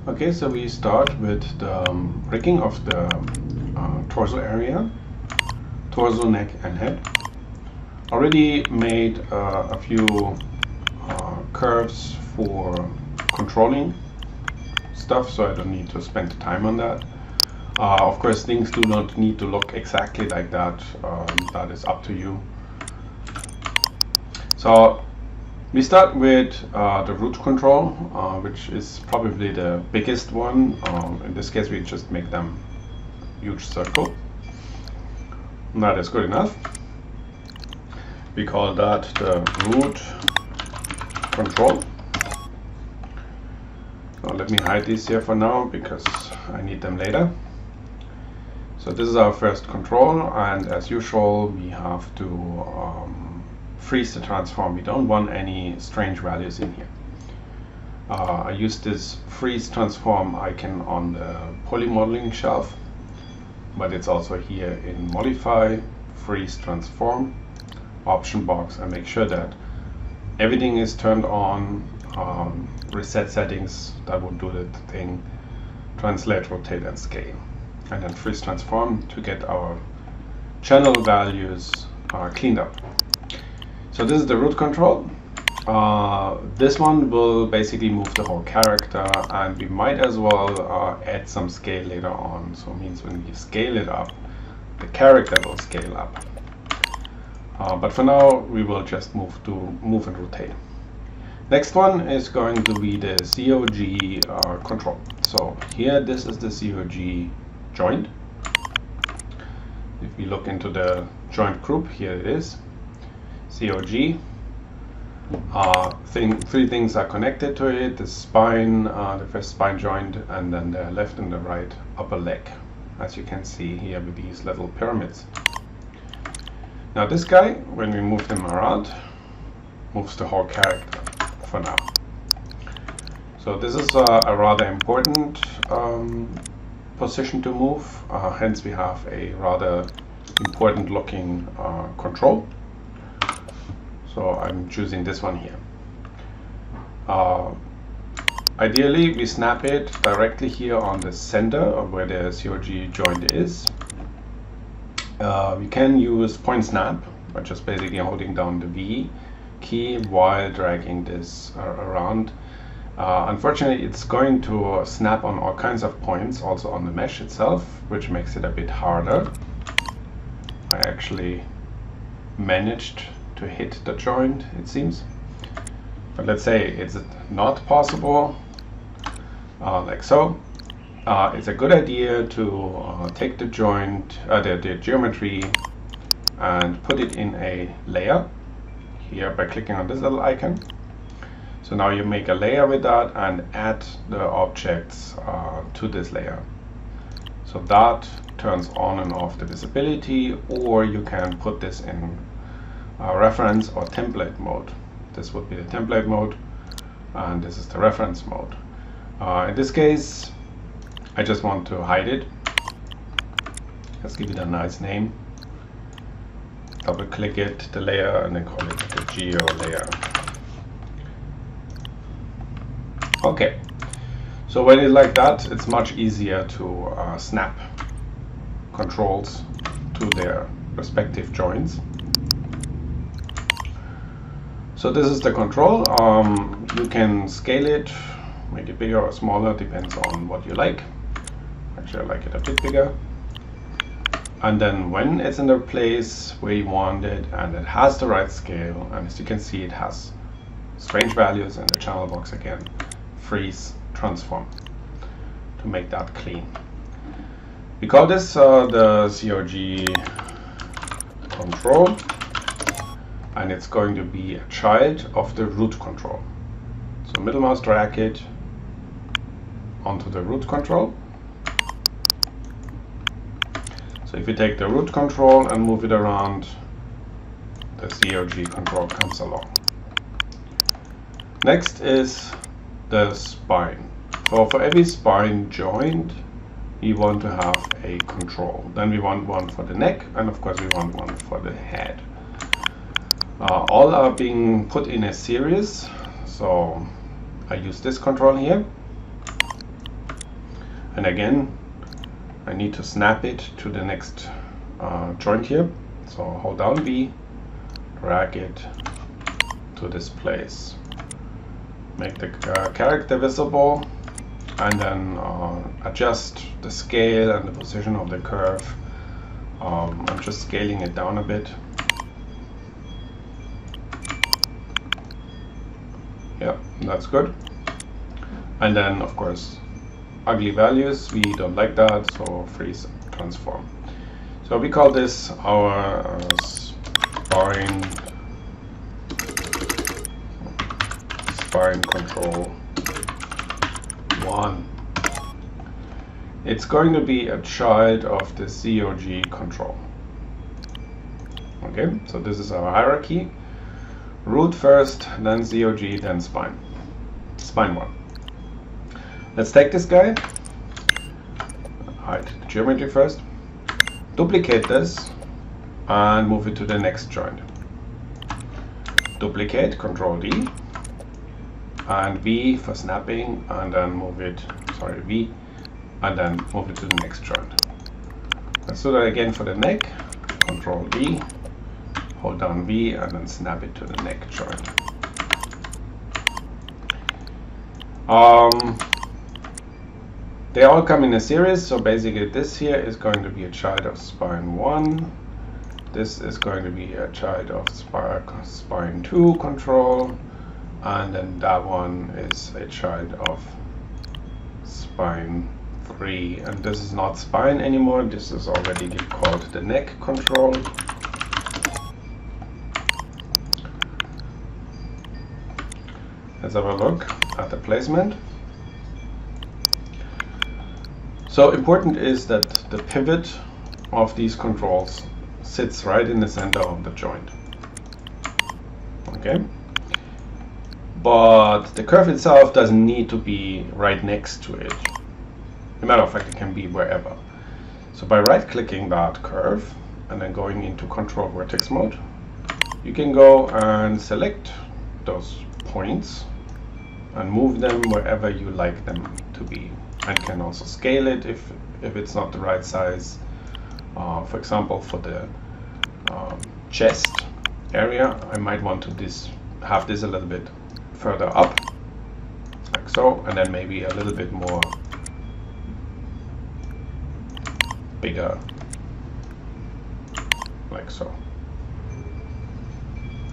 Okay, so we start with the rigging of the torso area, torso, neck and head. Already made a few curves for controlling stuff, so I don't need to spend time on that. Of course, things do not need to look exactly like that. That is up to you. So we start with the root control, which is probably the biggest one. In this case, we just make them huge circle. And that is good enough. We call that the root control. So let me hide these here for now because I need them later. So this is our first control, and as usual, we have to freeze the transform. We don't want any strange values in here. I use this freeze transform icon on the poly modeling shelf, but it's also here in modify, freeze transform, option box, and make sure that everything is turned on. Reset settings, that would do the thing, translate, rotate and scale, and then freeze transform to get our channel values cleaned up. So this is the root control. This one will basically move the whole character, and we might as well add some scale later on. So it means when we scale it up, the character will scale up. But for now, we will just move and rotate. Next one is going to be the COG control. So here, this is the COG joint. If we look into the joint group, here it is. COG. Three things are connected to it: the spine, the first spine joint, and then the left and the right upper leg, as you can see here with these little pyramids. Now this guy, when we move him around, moves the whole character for now. So this is a rather important position to move, hence we have a rather important looking control. So I'm choosing this one here. Ideally, we snap it directly here on the center of where the COG joint is. We can use point snap, by just basically holding down the V key while dragging this around. Unfortunately, it's going to snap on all kinds of points, also on the mesh itself, which makes it a bit harder. I actually managed to hit the joint, it seems. But let's say it's not possible, like so. It's a good idea to take the joint, the geometry, and put it in a layer here by clicking on this little icon. So now you make a layer with that and add the objects to this layer. So that turns on and off the visibility, or you can put this in reference or template mode. This would be the template mode, and this is the reference mode. In this case, I just want to hide it. Let's give it a nice name. Double click it, the layer, and then call it the geo layer. Okay, so when it's like that, it's much easier to snap controls to their respective joints. So this is the control. You can scale it, make it bigger or smaller, depends on what you like. Actually, I like it a bit bigger. And then when it's in the place where you want it and it has the right scale, and as you can see, it has strange values in the channel box again, freeze transform to make that clean. We call this the COG control, and it's going to be a child of the root control. So middle mouse drag it onto the root control. So if you take the root control and move it around, the COG control comes along. Next is the spine. So for every spine joint, we want to have a control. Then we want one for the neck, and of course we want one for the head. All are being put in a series, so I use this control here. And again, I need to snap it to the next joint here. So hold down V, drag it to this place. Make the character visible, and then adjust the scale and the position of the curve. I'm just scaling it down a bit. Yeah, that's good. And then, of course, ugly values, we don't like that, so freeze transform. So we call this our spine control 1. It's going to be a child of the COG control. Okay, so this is our hierarchy. Root first, then COG, then spine. Spine 1. Let's take this guy, hide the geometry first, duplicate this, and move it to the next joint. Duplicate, Control D, and V for snapping, and then move it, sorry, V, and then move it to the next joint. Let's do that again for the neck. Control D, hold down V, and then snap it to the neck joint. They all come in a series, so basically this here is going to be a child of spine 1. This is going to be a child of spine 2 control, and then that one is a child of spine 3. And this is not spine anymore, this is already called the neck control. Let's have a look at the placement. So important is that the pivot of these controls sits right in the center of the joint. Okay? But the curve itself doesn't need to be right next to it. As a matter of fact, it can be wherever. So by right-clicking that curve and then going into Control Vertex mode, you can go and select those points and move them wherever you like them to be. And can also scale it if it's not the right size. For example, for the chest area, I might want to have this a little bit further up, like so, and then maybe a little bit more bigger, like so,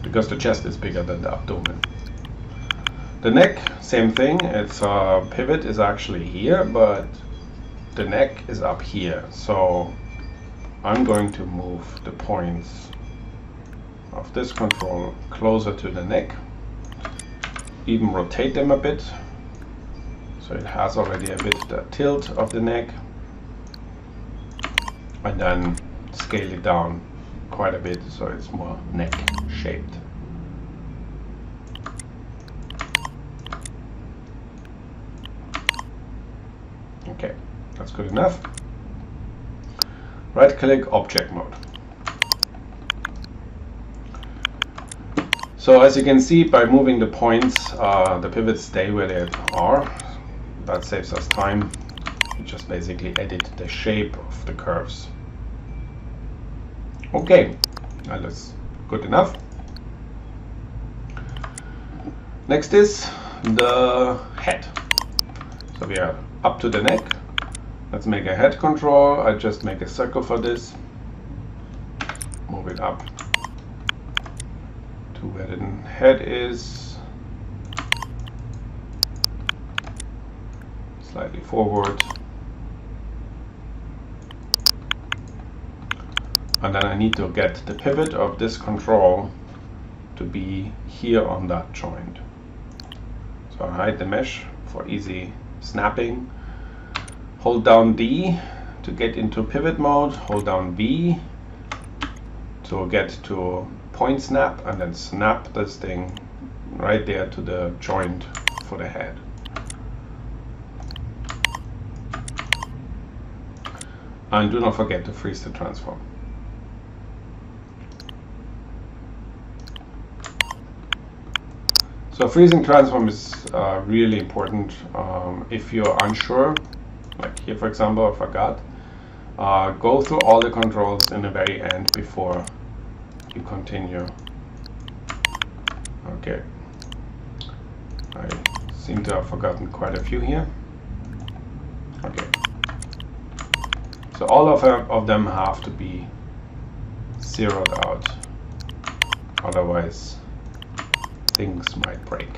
because the chest is bigger than the abdomen. The neck, same thing. Its pivot is actually here, but the neck is up here. So I'm going to move the points of this control closer to the neck, even rotate them a bit, so it has already a bit the tilt of the neck, and then scale it down quite a bit so it's more neck shaped. Okay, that's good enough. Right click, object mode. So as you can see, by moving the points, the pivots stay where they are. That saves us time. You just basically edit the shape of the curves. Okay, that's good enough. Next is the head. So we are up to the neck. Let's make a head control. I just make a circle for this. Move it up to where the head is. Slightly forward. And then I need to get the pivot of this control to be here on that joint. So I hide the mesh for easy snapping. Hold down D to get into pivot mode, hold down V to get to point snap, and then snap this thing right there to the joint for the head. And do not forget to freeze the transform. So freezing transform is really important. If you're unsure like here for example, I forgot. Go through all the controls in the very end before you continue. Okay, I seem to have forgotten quite a few here. Okay, so all of them have to be zeroed out, otherwise things might break.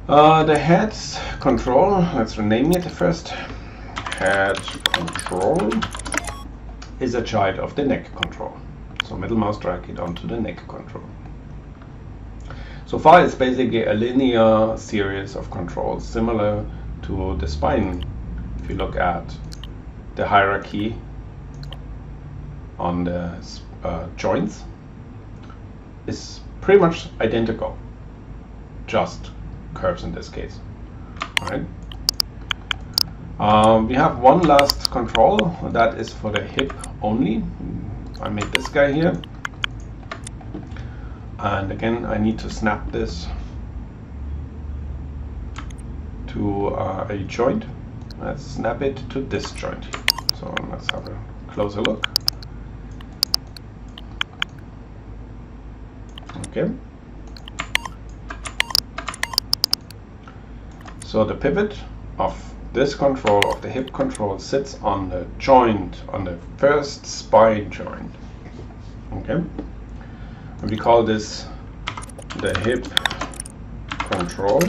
The head control, let's rename it first. Head control is a child of the neck control. So middle mouse drag it onto the neck control. So far it's basically a linear series of controls similar to the spine. If you look at the hierarchy on the joints, is pretty much identical, just curves in this case. All right. We have one last control that is for the hip only. I made this guy here, and again I need to snap this to a joint. Let's snap it to this joint here. So let's have a closer look. Okay. So the pivot of this control, of the hip control, sits on the joint, on the first spine joint. Okay. And we call this the hip control.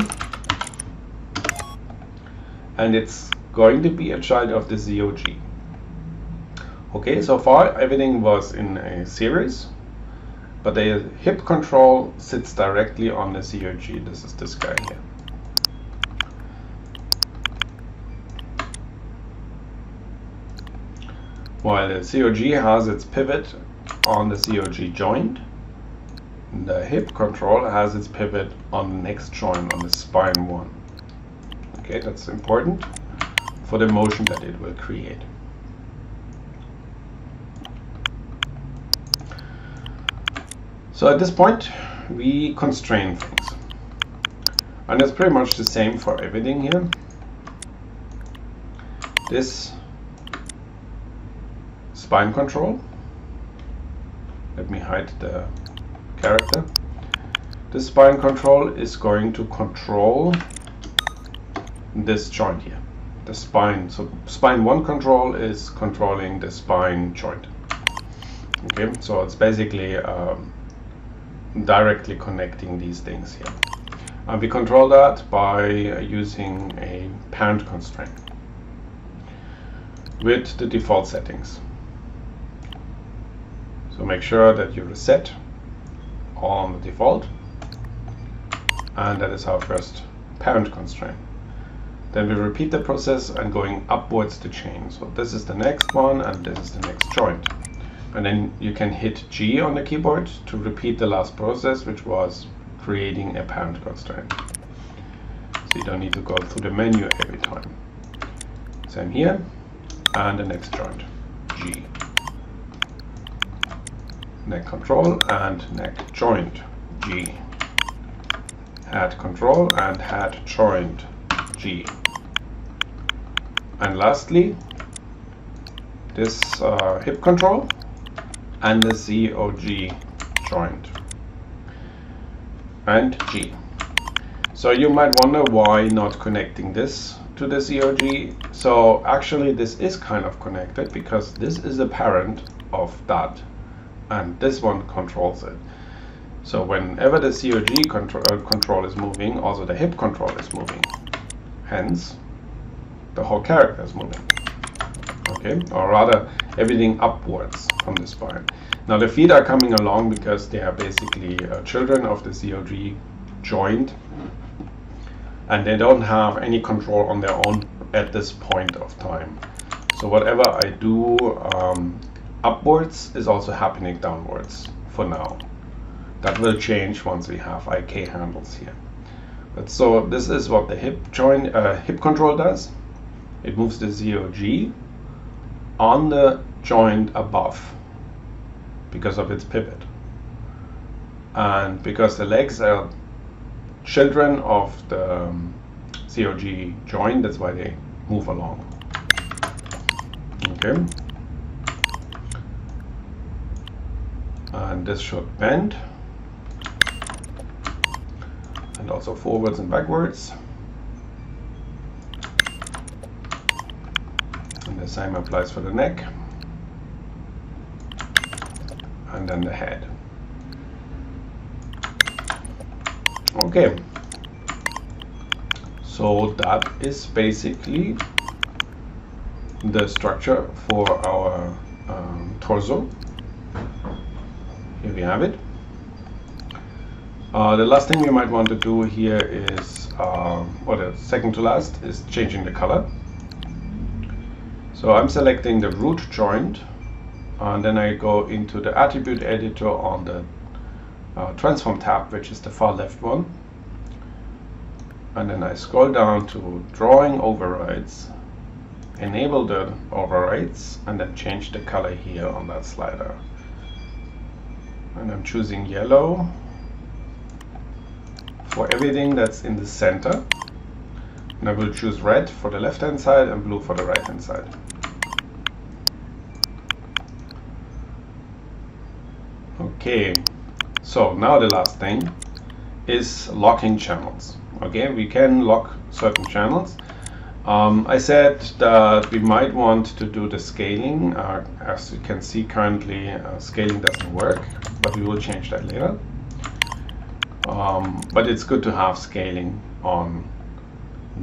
And it's going to be a child of the ZOG. Okay, so far everything was in a series, but the hip control sits directly on the ZOG. This is this guy here. While the ZOG has its pivot on the ZOG joint, the hip control has its pivot on the next joint, on the spine one. Okay, that's important for the motion that it will create. So at this point, we constrain things. And it's pretty much the same for everything here. This spine control, let me hide the character. This spine control is going to control this joint here, the spine. So spine 1 control is controlling the spine joint. Okay, so it's basically directly connecting these things here. And we control that by using a parent constraint with the default settings. So make sure that you reset all on the default, and that is our first parent constraint. Then we repeat the process and going upwards the chain. So this is the next one and this is the next joint. And then you can hit G on the keyboard to repeat the last process, which was creating a parent constraint. So you don't need to go through the menu every time. Same here, and the next joint, G. Neck control and neck joint, G. Head control and head joint, G. And lastly, this hip control and the ZOG joint, and G. So you might wonder why not connecting this to the ZOG. So actually this is kind of connected because this is a parent of that, and this one controls it. So whenever the ZOG control is moving, also the hip control is moving. Hence, the whole character is moving. Okay, or rather, everything upwards from the spine. Now the feet are coming along because they are basically children of the ZOG joint, and they don't have any control on their own at this point of time. So whatever I do upwards is also happening downwards for now. That will change once we have IK handles here. But so this is what the hip control does. It moves the ZOG on the joint above because of its pivot. And because the legs are children of the COG joint, that's why they move along. Okay. And this should bend. And also forwards and backwards. And the same applies for the neck. And then the head. Okay. So that is basically the structure for our torso. Here we have it. The last thing we might want to do here is, or the second to last, is changing the color. So I'm selecting the root joint, and then I go into the attribute editor on the transform tab, which is the far left one. And then I scroll down to drawing overrides, enable the overrides, and then change the color here on that slider. And I'm choosing yellow for everything that's in the center. And I will choose red for the left hand side and blue for the right hand side. Okay, so now the last thing is locking channels. Okay, we can lock certain channels. I said that we might want to do the scaling. As you can see currently, scaling doesn't work, but we will change that later. But it's good to have scaling on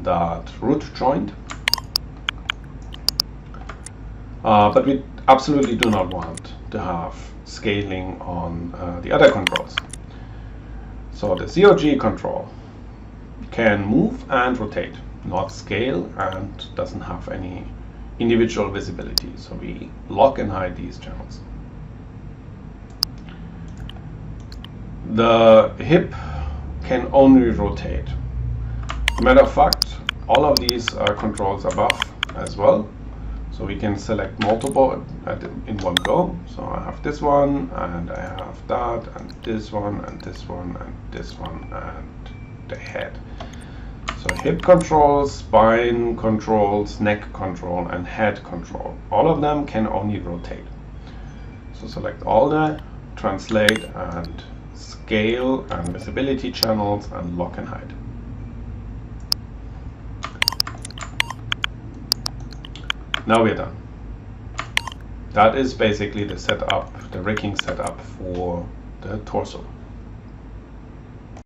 that root joint. But we absolutely do not want to have scaling on the other controls. So the COG control can move and rotate, not scale, and doesn't have any individual visibility. So we lock and hide these channels. The hip can only rotate. Matter of fact, all of these are controls above as well. So we can select multiple in one go. So I have this one, and I have that, and this one, and this one, and this one, and the head. So hip controls, spine controls, neck control, and head control. All of them can only rotate. So select all the translate and scale and visibility channels and lock and hide. Now we're done. That is basically the setup, the rigging setup for the torso.